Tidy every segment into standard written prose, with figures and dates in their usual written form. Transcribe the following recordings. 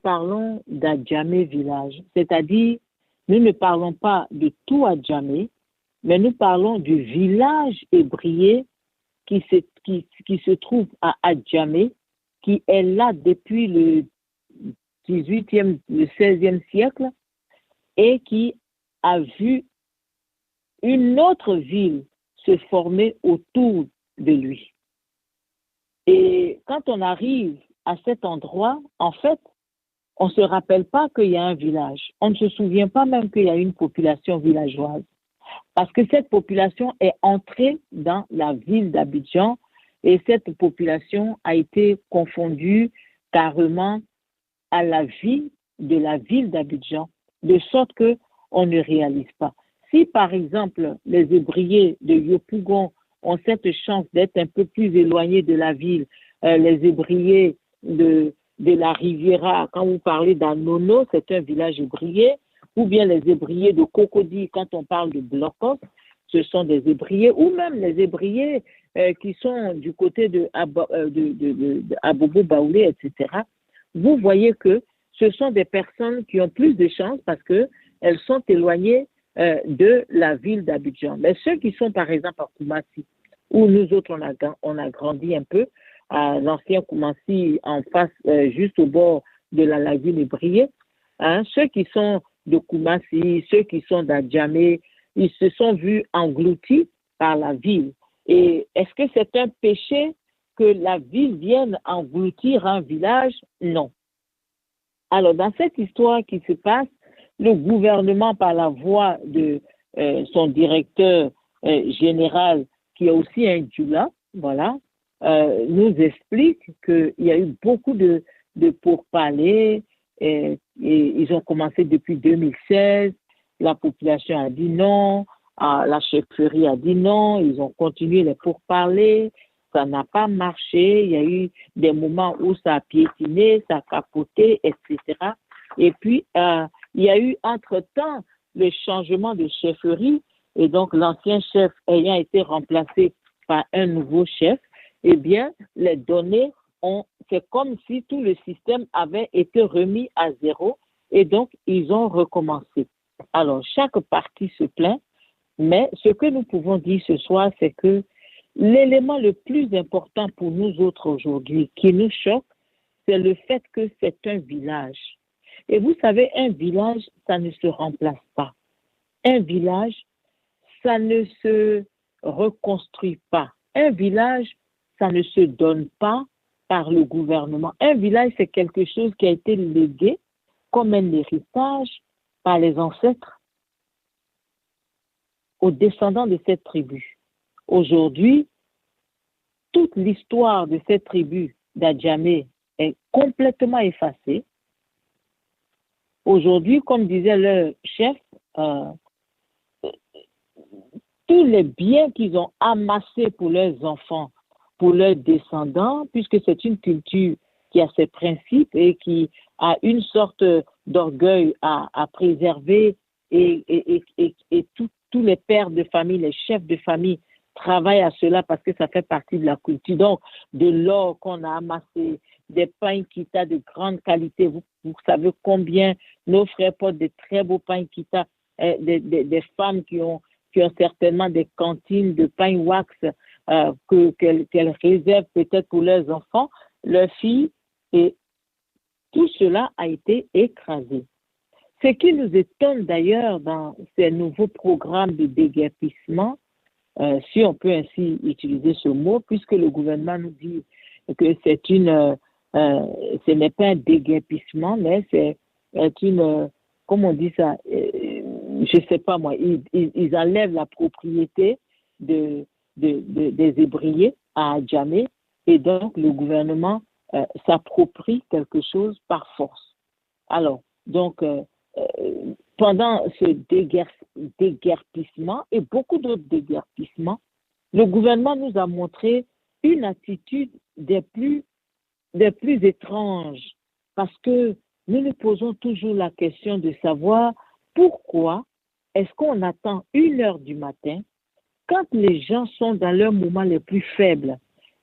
parlons d'Adjamé village, c'est-à-dire, nous ne parlons pas de tout Adjamé, mais nous parlons du village ébrié qui se trouve à Adjamé, qui est là depuis le 18e, le 16e siècle et qui a vu une autre ville se former autour de lui. Et quand on arrive à cet endroit, en fait, on ne se rappelle pas qu'il y a un village. On ne se souvient pas même qu'il y a une population villageoise. Parce que cette population est entrée dans la ville d'Abidjan et cette population a été confondue carrément à la vie de la ville d'Abidjan, de sorte qu'on ne réalise pas. Si, par exemple, les Ébriers de Yopougon ont cette chance d'être un peu plus éloignés de la ville, les Ébriers de la Riviera, quand vous parlez d'Anono, c'est un village ébrié, ou bien les Ébriers de Cocody, quand on parle de Blocos, ce sont des Ébriers, ou même les Ébriers qui sont du côté de Abobo Baoulé, etc. Vous voyez que ce sont des personnes qui ont plus de chance parce qu'elles sont éloignées de la ville d'Abidjan. Mais ceux qui sont, par exemple, à Koumassi, où nous autres, on a grandi un peu, à l'ancien Koumassi, en face, juste au bord de la lagune Ébrié, hein, ceux qui sont de Koumassi, ceux qui sont d'Adjamé, ils se sont vus engloutis par la ville. Et est-ce que c'est un péché que la ville vienne engloutir un village? Non. Alors, dans cette histoire qui se passe, le gouvernement, par la voix de son directeur général, qui est aussi un djoula, voilà, nous explique qu'il y a eu beaucoup de pourparlers et ils ont commencé depuis 2016. La population a dit non, la chefferie a dit non, ils ont continué les pourparlers, ça n'a pas marché, il y a eu des moments où ça a piétiné, ça a capoté, etc. Et puis, il y a eu entre-temps le changement de chefferie et donc l'ancien chef ayant été remplacé par un nouveau chef, eh bien, les données c'est comme si tout le système avait été remis à zéro et donc ils ont recommencé. Alors, chaque partie se plaint, mais ce que nous pouvons dire ce soir, c'est que l'élément le plus important pour nous autres aujourd'hui, qui nous choque, c'est le fait que c'est un village. Et vous savez, un village, ça ne se remplace pas. Un village, ça ne se reconstruit pas. Un village, ça ne se donne pas par le gouvernement. Un village, c'est quelque chose qui a été légué comme un héritage par les ancêtres aux descendants de cette tribu. Aujourd'hui, toute l'histoire de cette tribu d'Adjamé est complètement effacée. Aujourd'hui, comme disait le chef, tous les biens qu'ils ont amassés pour leurs enfants, pour leurs descendants, puisque c'est une culture qui a ses principes et qui a une sorte d'orgueil à préserver et tous les pères de famille, les chefs de famille travaillent à cela parce que ça fait partie de la culture. Donc, de l'or qu'on a amassé, des pains kita de grande qualité, vous savez combien nos frères portent de très beaux pains kita, des femmes qui ont certainement des cantines de pain wax qu'elles réservent peut-être pour leurs enfants, leurs filles, et tout cela a été écrasé. Ce qui nous étonne d'ailleurs dans ces nouveaux programmes de déguerpissement, si on peut ainsi utiliser ce mot, puisque le gouvernement nous dit que ce n'est pas un déguerpissement, mais c'est une, comment on dit ça, je ne sais pas moi, ils enlèvent la propriété des Ébriers à Adjamé et donc le gouvernement s'approprie quelque chose par force. Alors, donc, pendant ce déguerpissement et beaucoup d'autres déguerpissements, le gouvernement nous a montré une attitude des plus étranges parce que nous nous posons toujours la question de savoir pourquoi est-ce qu'on attend 1h du matin quand les gens sont dans leurs moments les plus faibles,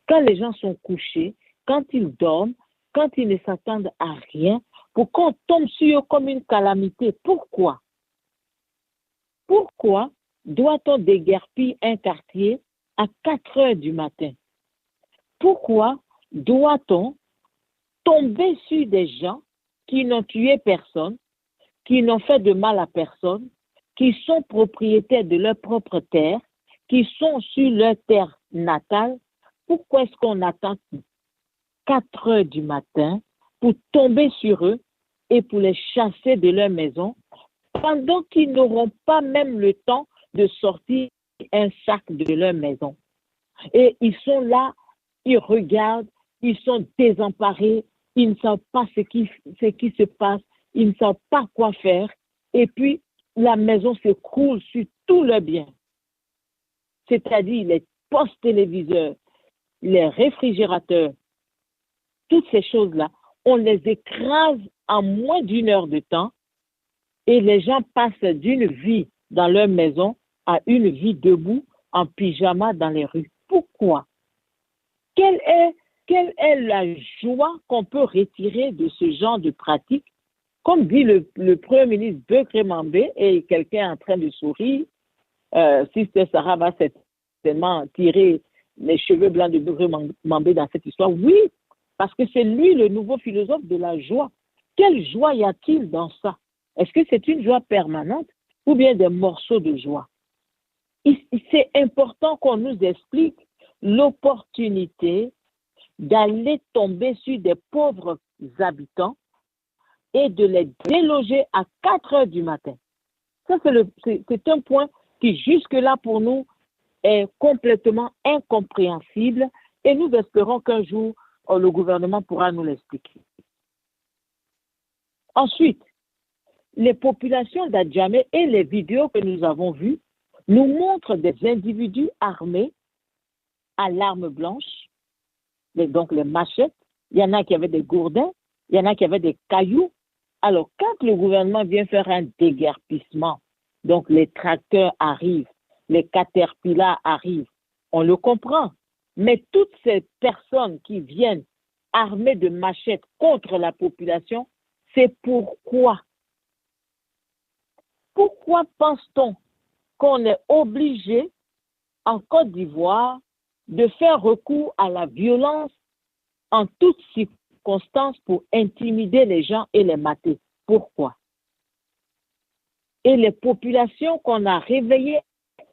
quand les gens sont couchés, quand ils dorment, quand ils ne s'attendent à rien, pour qu'on tombe sur eux comme une calamité. Pourquoi? Pourquoi doit-on déguerpir un quartier à 4 heures du matin? Pourquoi doit-on tomber sur des gens qui n'ont tué personne, qui n'ont fait de mal à personne, qui sont propriétaires de leur propre terre, qui sont sur leur terre natale? Pourquoi est-ce qu'on attend 4 heures du matin pour tomber sur eux et pour les chasser de leur maison pendant qu'ils n'auront pas même le temps de sortir un sac de leur maison? Et ils sont là, ils regardent, ils sont désemparés, ils ne savent pas ce qui se passe, ils ne savent pas quoi faire, et puis la maison s'écroule sur tous leurs biens. C'est-à-dire les postes téléviseurs, les réfrigérateurs, toutes ces choses-là, on les écrase en moins d'une heure de temps et les gens passent d'une vie dans leur maison à une vie debout en pyjama dans les rues. Pourquoi? Quelle est la joie qu'on peut retirer de ce genre de pratique? Comme dit le Premier ministre Bekri Mambé, et quelqu'un est en train de sourire, Sister Sarah va certainement tirer les cheveux blancs de Bekri Mambé dans cette histoire. Oui, parce que c'est lui le nouveau philosophe de la joie. Quelle joie y a-t-il dans ça? Est-ce que c'est une joie permanente ou bien des morceaux de joie? C'est important qu'on nous explique l'opportunité d'aller tomber sur des pauvres habitants et de les déloger à 4 heures du matin. Ça, c'est un point qui jusque-là pour nous est complètement incompréhensible et nous espérons qu'un jour, le gouvernement pourra nous l'expliquer. Ensuite, les populations d'Adjamé et les vidéos que nous avons vues nous montrent des individus armés à l'arme blanche, donc les machettes. Il y en a qui avaient des gourdins, il y en a qui avaient des cailloux. Alors, quand le gouvernement vient faire un déguerpissement, donc les tracteurs arrivent, les caterpillars arrivent, on le comprend. Mais toutes ces personnes qui viennent armées de machettes contre la population, c'est pourquoi? Pourquoi pense-t-on qu'on est obligé, en Côte d'Ivoire, de faire recours à la violence en toutes circonstances pour intimider les gens et les mater? Pourquoi? Et les populations qu'on a réveillées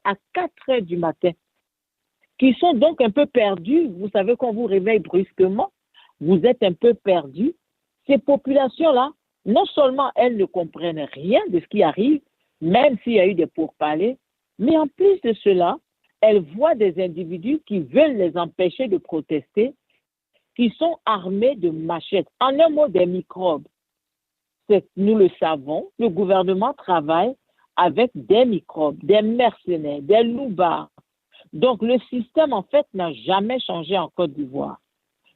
à 4 heures du matin, qui sont donc un peu perdues, vous savez qu'on vous réveille brusquement, vous êtes un peu perdus, ces populations-là, non seulement elles ne comprennent rien de ce qui arrive, même s'il y a eu des pourparlers, mais en plus de cela, elles voient des individus qui veulent les empêcher de protester, qui sont armés de machettes. En un mot, des microbes. Nous le savons, le gouvernement travaille avec des microbes, des mercenaires, des loupards. Donc, le système, en fait, n'a jamais changé en Côte d'Ivoire.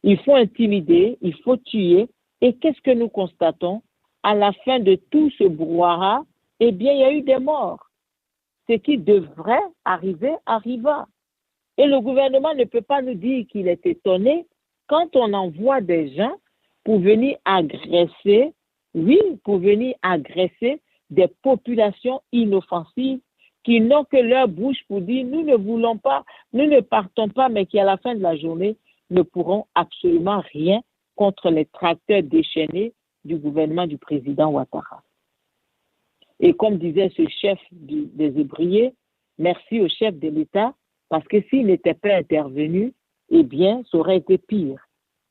Il faut intimider, il faut tuer. Et qu'est-ce que nous constatons? À la fin de tout ce brouhaha, eh bien, il y a eu des morts. Ce qui devrait arriver, arriva. Et le gouvernement ne peut pas nous dire qu'il est étonné quand on envoie des gens pour venir agresser, oui, pour venir agresser des populations inoffensives qui n'ont que leur bouche pour dire nous ne voulons pas, nous ne partons pas, mais qui à la fin de la journée ne pourront absolument rien contre les tracteurs déchaînés du gouvernement du président Ouattara. Et comme disait ce chef des Ébriers, merci au chef de l'État, parce que s'il n'était pas intervenu, eh bien, ça aurait été pire.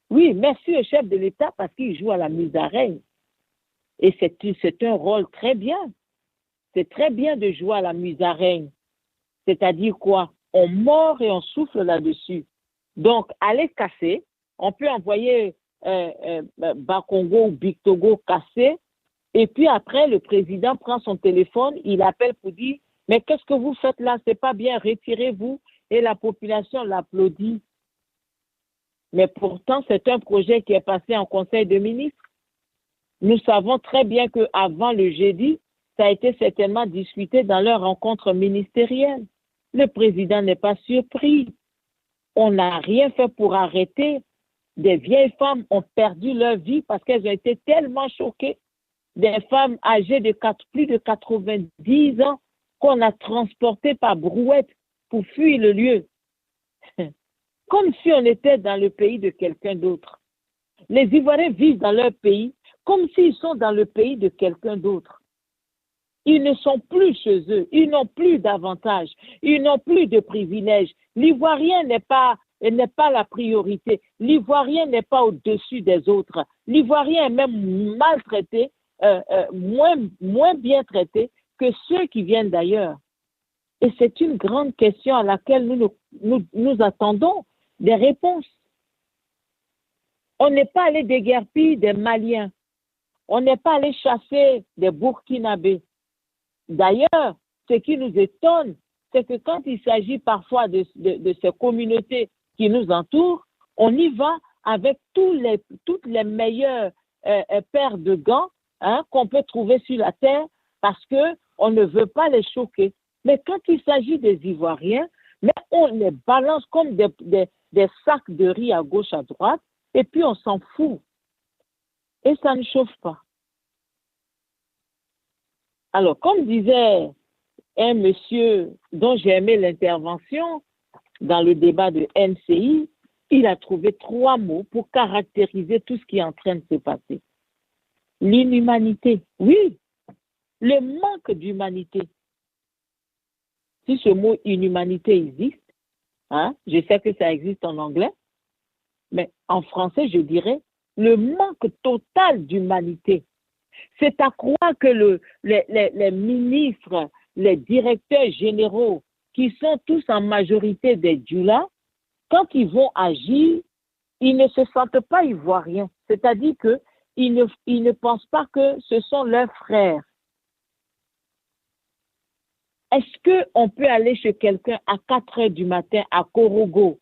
Oui, merci au chef de l'État parce qu'il joue à la musaraigne. Et c'est un rôle très bien. C'est très bien de jouer à la musaraigne. C'est-à-dire quoi? On mord et on souffle là-dessus. Donc, aller casser, on peut envoyer Bakongo ou Big Togo casser, et puis après, le président prend son téléphone, il appelle pour dire « Mais qu'est-ce que vous faites là? C'est pas bien, retirez-vous. » Et la population l'applaudit. Mais pourtant, c'est un projet qui est passé en Conseil de ministres. Nous savons très bien qu'avant le jeudi, ça a été certainement discuté dans leur rencontre ministérielle. Le président n'est pas surpris. On n'a rien fait pour arrêter Des vieilles femmes ont perdu leur vie parce qu'elles ont été tellement choquées. Des femmes âgées de plus de 90 ans qu'on a transportées par brouette pour fuir le lieu. Comme si on était dans le pays de quelqu'un d'autre. Les Ivoiriens vivent dans leur pays comme s'ils sont dans le pays de quelqu'un d'autre. Ils ne sont plus chez eux, ils n'ont plus d'avantages, ils n'ont plus de privilèges. L'Ivoirien n'est pas la priorité. L'Ivoirien n'est pas au-dessus des autres. L'Ivoirien est même maltraité, moins bien traité que ceux qui viennent d'ailleurs. Et c'est une grande question à laquelle nous attendons des réponses. On n'est pas allé déguerpir des Maliens. On n'est pas allé chasser des Burkinabés. D'ailleurs, ce qui nous étonne, c'est que quand il s'agit parfois de ces communautés qui nous entourent, on y va avec toutes les meilleures paires de gants qu'on peut trouver sur la terre parce qu'on ne veut pas les choquer. Mais quand il s'agit des Ivoiriens, mais on les balance comme des sacs de riz à gauche, à droite, et puis on s'en fout. Et ça ne chauffe pas. Alors, comme disait un monsieur dont j'ai aimé l'intervention dans le débat de NCI, il a trouvé 3 mots pour caractériser tout ce qui est en train de se passer. L'inhumanité, oui, le manque d'humanité. Si ce mot inhumanité existe, je sais que ça existe en anglais, mais en français, je dirais le manque total d'humanité. C'est à croire que les ministres, les directeurs généraux, qui sont tous en majorité des Djoula, quand ils vont agir, ils ne se sentent pas ivoiriens. C'est-à-dire qu'ils ne pensent pas que ce sont leurs frères. Est-ce qu'on peut aller chez quelqu'un à 4 heures du matin à Korogo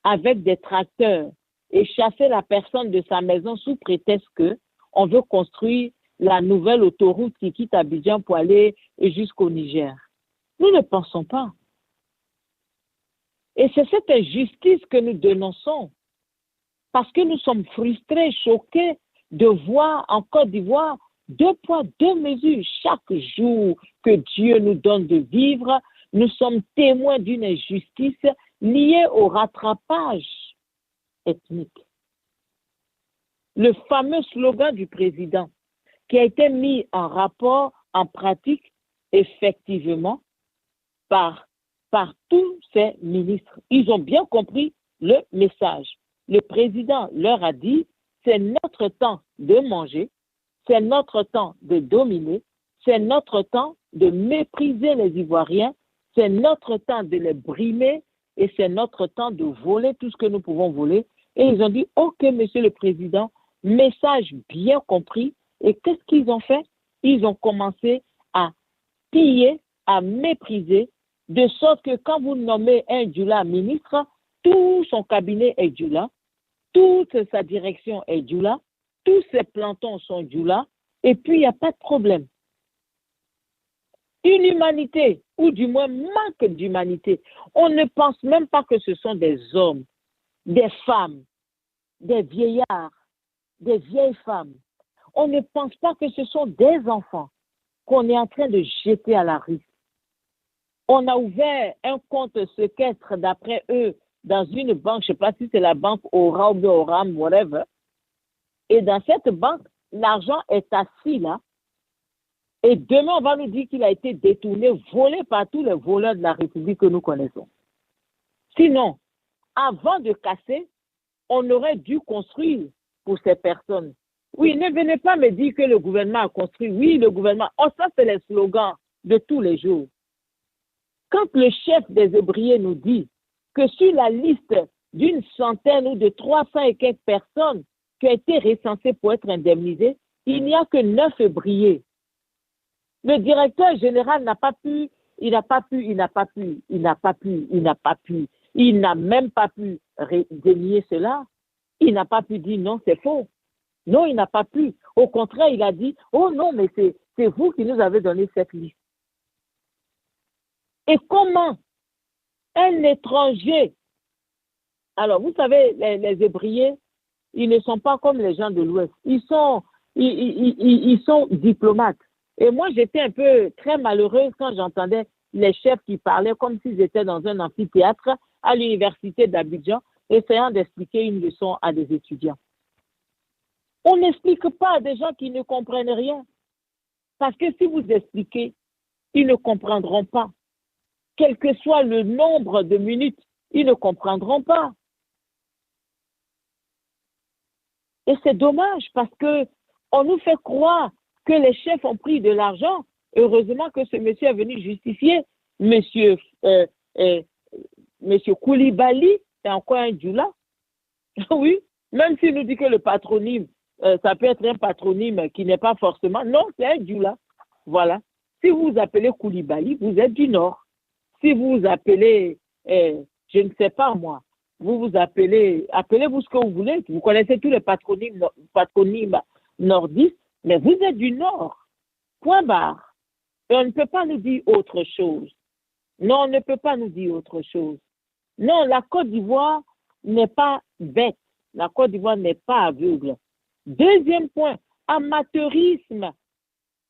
avec des tracteurs et chasser la personne de sa maison sous prétexte qu'on veut construire la nouvelle autoroute qui quitte Abidjan pour aller jusqu'au Niger? Nous ne pensons pas. Et c'est cette injustice que nous dénonçons parce que nous sommes frustrés, choqués de voir en Côte d'Ivoire 2 poids, 2 mesures. Chaque jour que Dieu nous donne de vivre, nous sommes témoins d'une injustice liée au rattrapage ethnique. Le fameux slogan du président qui a été mis en rapport, en pratique, effectivement, par tous ces ministres. Ils ont bien compris le message. Le président leur a dit, c'est notre temps de manger, c'est notre temps de dominer, c'est notre temps de mépriser les Ivoiriens, c'est notre temps de les brimer et c'est notre temps de voler tout ce que nous pouvons voler. Et ils ont dit, OK, monsieur le président, message bien compris. Et qu'est-ce qu'ils ont fait? Ils ont commencé à piller, à mépriser, de sorte que quand vous nommez un Djoula ministre, tout son cabinet est Djoula, toute sa direction est Djoula, tous ses plantons sont Djoula, et puis il n'y a pas de problème. Inhumanité, ou du moins manque d'humanité. On ne pense même pas que ce sont des hommes, des femmes, des vieillards, des vieilles femmes. On ne pense pas que ce sont des enfants qu'on est en train de jeter à la rue. On a ouvert un compte séquestre, d'après eux, dans une banque, je ne sais pas si c'est la banque Aura ou Oram, whatever. Et dans cette banque, l'argent est assis là. Et demain, on va nous dire qu'il a été détourné, volé par tous les voleurs de la République que nous connaissons. Sinon, avant de casser, on aurait dû construire pour ces personnes. Oui, ne venez pas me dire que le gouvernement a construit. Oui, le gouvernement. Oh, ça, c'est les slogans de tous les jours. Quand le chef des Hébriers nous dit que sur la liste d'une centaine ou de 300 et quelques personnes qui ont été recensées pour être indemnisées, il n'y a que 9 Hébriers. Le directeur général n'a pas pu, il n'a même pas pu dénier cela. Il n'a pas pu dire non, c'est faux. Non, il n'a pas pu. Au contraire, il a dit, oh non, mais c'est vous qui nous avez donné cette liste. Et comment un étranger, alors vous savez, les Hébriers, ils ne sont pas comme les gens de l'Ouest. Ils sont diplomates. Et moi, j'étais un peu très malheureuse quand j'entendais les chefs qui parlaient comme s'ils étaient dans un amphithéâtre à l'université d'Abidjan, essayant d'expliquer une leçon à des étudiants. On n'explique pas à des gens qui ne comprennent rien. Parce que si vous expliquez, ils ne comprendront pas. Quel que soit le nombre de minutes, ils ne comprendront pas. Et c'est dommage parce que on nous fait croire que les chefs ont pris de l'argent. Heureusement que ce monsieur est venu justifier. Monsieur Koulibaly, c'est encore un djoula. Oui, même s'il nous dit que le patronyme, ça peut être un patronyme qui n'est pas forcément. Non, c'est un djoula. Voilà. Si vous vous appelez Koulibaly, vous êtes du Nord. Si vous vous appelez, je ne sais pas moi, vous vous appelez-vous ce que vous voulez. Vous connaissez tous les patronymes nordistes, mais vous êtes du Nord. Point barre. Et on ne peut pas nous dire autre chose. Non, on ne peut pas nous dire autre chose. Non, la Côte d'Ivoire n'est pas bête. La Côte d'Ivoire n'est pas aveugle. Deuxième point, amateurisme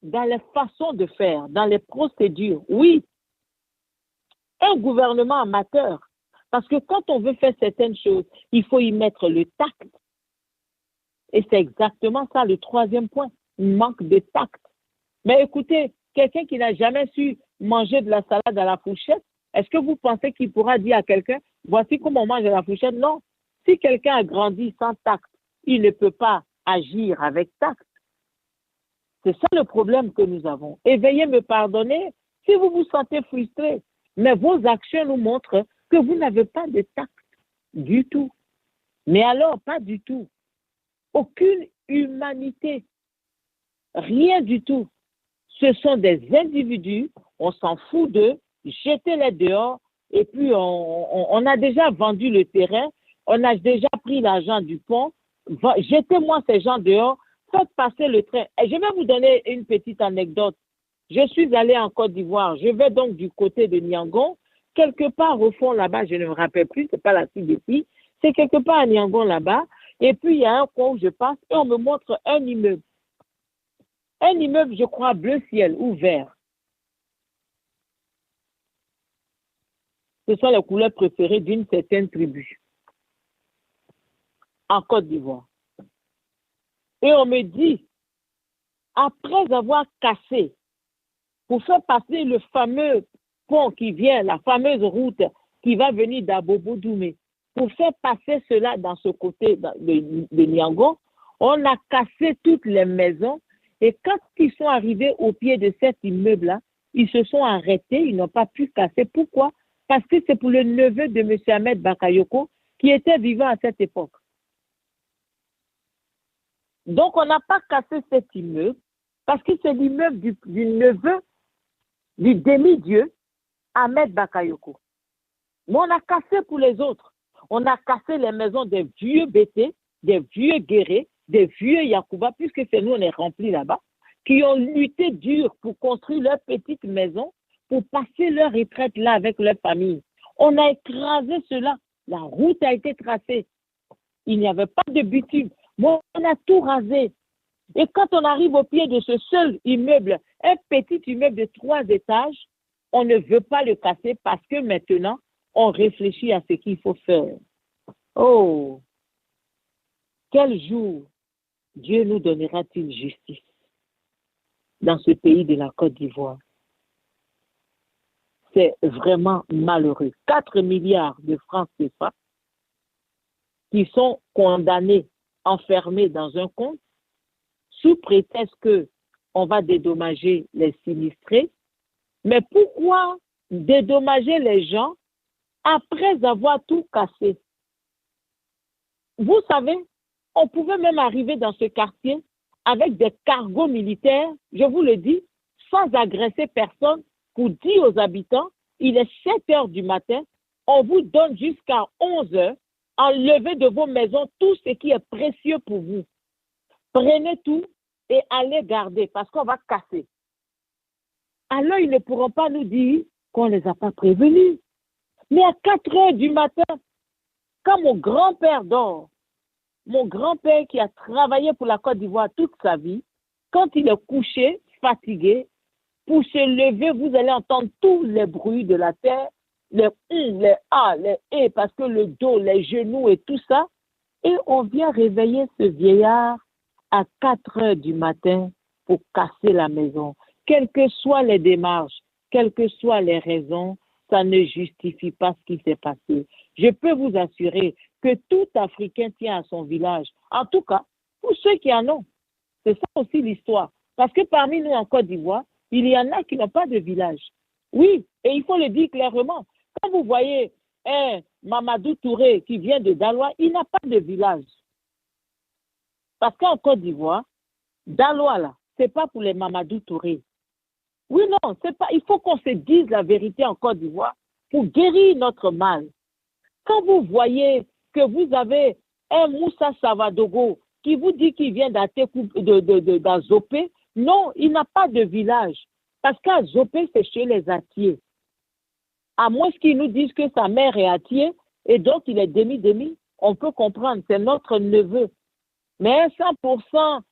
dans les façons de faire, dans les procédures. Oui, un gouvernement amateur. Parce que quand on veut faire certaines choses, il faut y mettre le tact. Et c'est exactement ça le troisième point. Il manque de tact. Mais écoutez, quelqu'un qui n'a jamais su manger de la salade à la fourchette, est-ce que vous pensez qu'il pourra dire à quelqu'un, voici comment on mange à la fourchette? Non. Si quelqu'un a grandi sans tact, il ne peut pas agir avec tact. C'est ça le problème que nous avons. Et veuillez me pardonner si vous vous sentez frustré. Mais vos actions nous montrent que vous n'avez pas de tact du tout. Mais alors, pas du tout. Aucune humanité. Rien du tout. Ce sont des individus, on s'en fout d'eux, jetez-les dehors, et puis on a déjà vendu le terrain, on a déjà pris l'argent du pont, jetez-moi ces gens dehors, faites passer le train. Et je vais vous donner une petite anecdote. Je suis allée en Côte d'Ivoire, je vais donc du côté de Niangon, quelque part au fond là-bas, je ne me rappelle plus, c'est pas la suite ici, c'est quelque part à Niangon là-bas, et puis il y a un coin où je passe et on me montre un immeuble. Un immeuble, je crois, bleu ciel ou vert. Ce sont les couleurs préférées d'une certaine tribu en Côte d'Ivoire. Et on me dit, après avoir cassé, pour faire passer le fameux pont qui vient, la fameuse route qui va venir d'Abobo-Doumé, pour faire passer cela dans ce côté de Niangon, on a cassé toutes les maisons. Et quand ils sont arrivés au pied de cet immeuble-là, ils se sont arrêtés, ils n'ont pas pu casser. Pourquoi? Parce que c'est pour le neveu de M. Ahmed Bakayoko qui était vivant à cette époque. Donc, on n'a pas cassé cet immeuble parce que c'est l'immeuble du neveu du demi-dieu Ahmed Bakayoko. Mais on a cassé pour les autres. On a cassé les maisons des vieux Bété, des vieux Guéré, des vieux Yacouba, puisque c'est nous, on est remplis là-bas, qui ont lutté dur pour construire leur petite maison, pour passer leur retraite là avec leur famille. On a écrasé cela. La route a été tracée. Il n'y avait pas de bitume. Bon, on a tout rasé. Et quand on arrive au pied de ce seul immeuble, un petit immeuble de 3 étages, on ne veut pas le casser parce que maintenant, on réfléchit à ce qu'il faut faire. Oh, quel jour Dieu nous donnera-t-il justice dans ce pays de la Côte d'Ivoire? C'est vraiment malheureux. 4 milliards de francs CFA qui sont condamnés, enfermés dans un compte, sous prétexte qu'on va dédommager les sinistrés. Mais pourquoi dédommager les gens après avoir tout cassé? Vous savez, on pouvait même arriver dans ce quartier avec des cargos militaires, je vous le dis, sans agresser personne, pour dire aux habitants, il est 7 heures du matin, on vous donne jusqu'à 11 heures, enlevez de vos maisons tout ce qui est précieux pour vous. Prenez tout et allez garder parce qu'on va casser. Alors, ils ne pourront pas nous dire qu'on ne les a pas prévenus. Mais à 4 heures du matin, quand mon grand-père dort, mon grand-père qui a travaillé pour la Côte d'Ivoire toute sa vie, quand il est couché, fatigué, pour se lever, vous allez entendre tous les bruits de la terre, les les A, les E, parce que le dos, les genoux et tout ça. Et on vient réveiller ce vieillard à 4 heures du matin pour casser la maison. Quelles que soient les démarches, quelles que soient les raisons, ça ne justifie pas ce qui s'est passé. Je peux vous assurer que tout Africain tient à son village. En tout cas, pour ceux qui en ont. C'est ça aussi l'histoire. Parce que parmi nous en Côte d'Ivoire, il y en a qui n'ont pas de village. Oui, et il faut le dire clairement. Quand vous voyez un Mamadou Touré qui vient de Daloa, il n'a pas de village. Parce qu'en Côte d'Ivoire, Daloa, là, ce n'est pas pour les Mamadou Touré. Oui, non, c'est pas. Il faut qu'on se dise la vérité en Côte d'Ivoire pour guérir notre mal. Quand vous voyez que vous avez un Moussa Savadogo qui vous dit qu'il vient d'Azopé, non, il n'a pas de village. Parce qu'à Zopé, c'est chez les Atiers. À moins qu'ils nous disent que sa mère est Atier et donc il est demi-demi, on peut comprendre, c'est notre neveu. Mais 100%,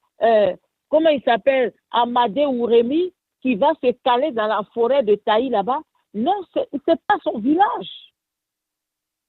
comment il s'appelle, Amadé Ouremi, qui va se caler dans la forêt de Taï là-bas, non, c'est pas son village.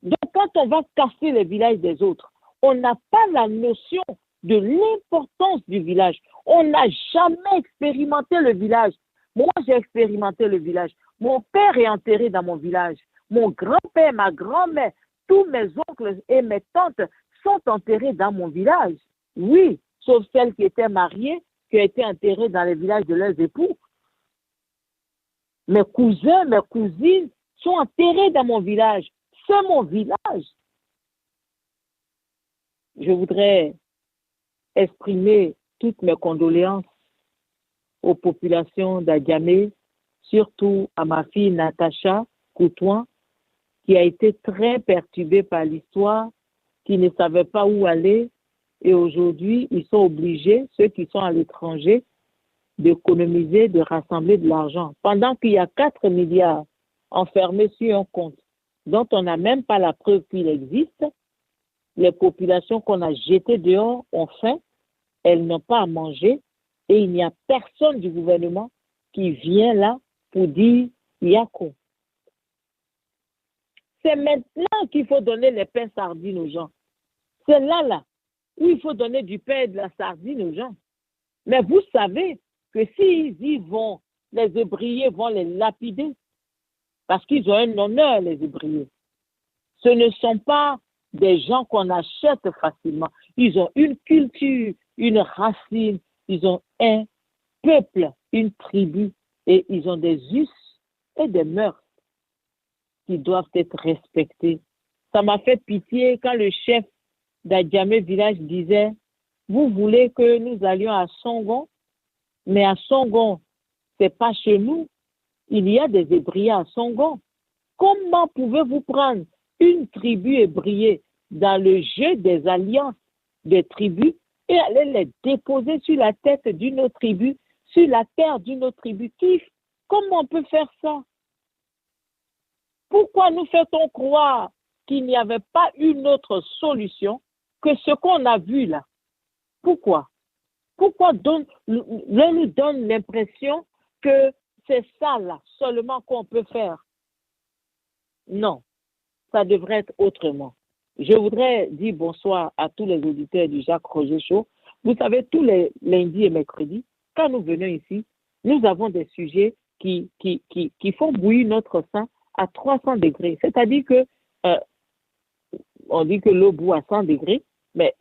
Donc quand on va casser les villages des autres, on n'a pas la notion de l'importance du village. On n'a jamais expérimenté le village. Moi, j'ai expérimenté le village. Mon père est enterré dans mon village. Mon grand-père, ma grand-mère, tous mes oncles et mes tantes sont enterrés dans mon village. Oui, sauf celles qui étaient mariées, qui ont été enterrées dans les villages de leurs époux. Mes cousins, mes cousines sont enterrés dans mon village. C'est mon village. Je voudrais exprimer toutes mes condoléances aux populations d'Adjamé, surtout à ma fille Natacha Coutouin, qui a été très perturbée par l'histoire, qui ne savait pas où aller. Et aujourd'hui, ils sont obligés, ceux qui sont à l'étranger, d'économiser, de rassembler de l'argent. Pendant qu'il y a 4 milliards enfermés sur un compte dont on n'a même pas la preuve qu'il existe, les populations qu'on a jetées dehors ont faim, elles n'ont pas à manger et il n'y a personne du gouvernement qui vient là pour dire Yako. C'est maintenant qu'il faut donner les pains sardines aux gens. C'est là où il faut donner du pain et de la sardine aux gens. Mais vous savez que s'ils y vont, les Hébriers vont les lapider parce qu'ils ont un honneur, les Hébriers. Ce ne sont pas des gens qu'on achète facilement. Ils ont une culture, une racine, ils ont un peuple, une tribu, et ils ont des us et des mœurs qui doivent être respectés. Ça m'a fait pitié quand le chef d'Adjamé Village disait « Vous voulez que nous allions à Songon, mais à Songon, ce n'est pas chez nous. Il y a des Hébriers à Songon. Comment pouvez-vous prendre une tribu hébriée dans le jeu des alliances des tribus et aller les déposer sur la tête d'une autre tribu, sur la terre d'une autre tribu? Comment on peut faire ça? Pourquoi nous fait-on croire qu'il n'y avait pas une autre solution que ce qu'on a vu là? Pourquoi? Pourquoi l'on nous donne l'impression que c'est ça là seulement qu'on peut faire? Non, ça devrait être autrement. Je voudrais dire bonsoir à tous les auditeurs du Jacques Roger Show. Vous savez, tous les lundis et mercredis, quand nous venons ici, nous avons des sujets qui font bouillir notre sang à 300 degrés. C'est-à-dire que on dit que l'eau bout à 100 degrés, mais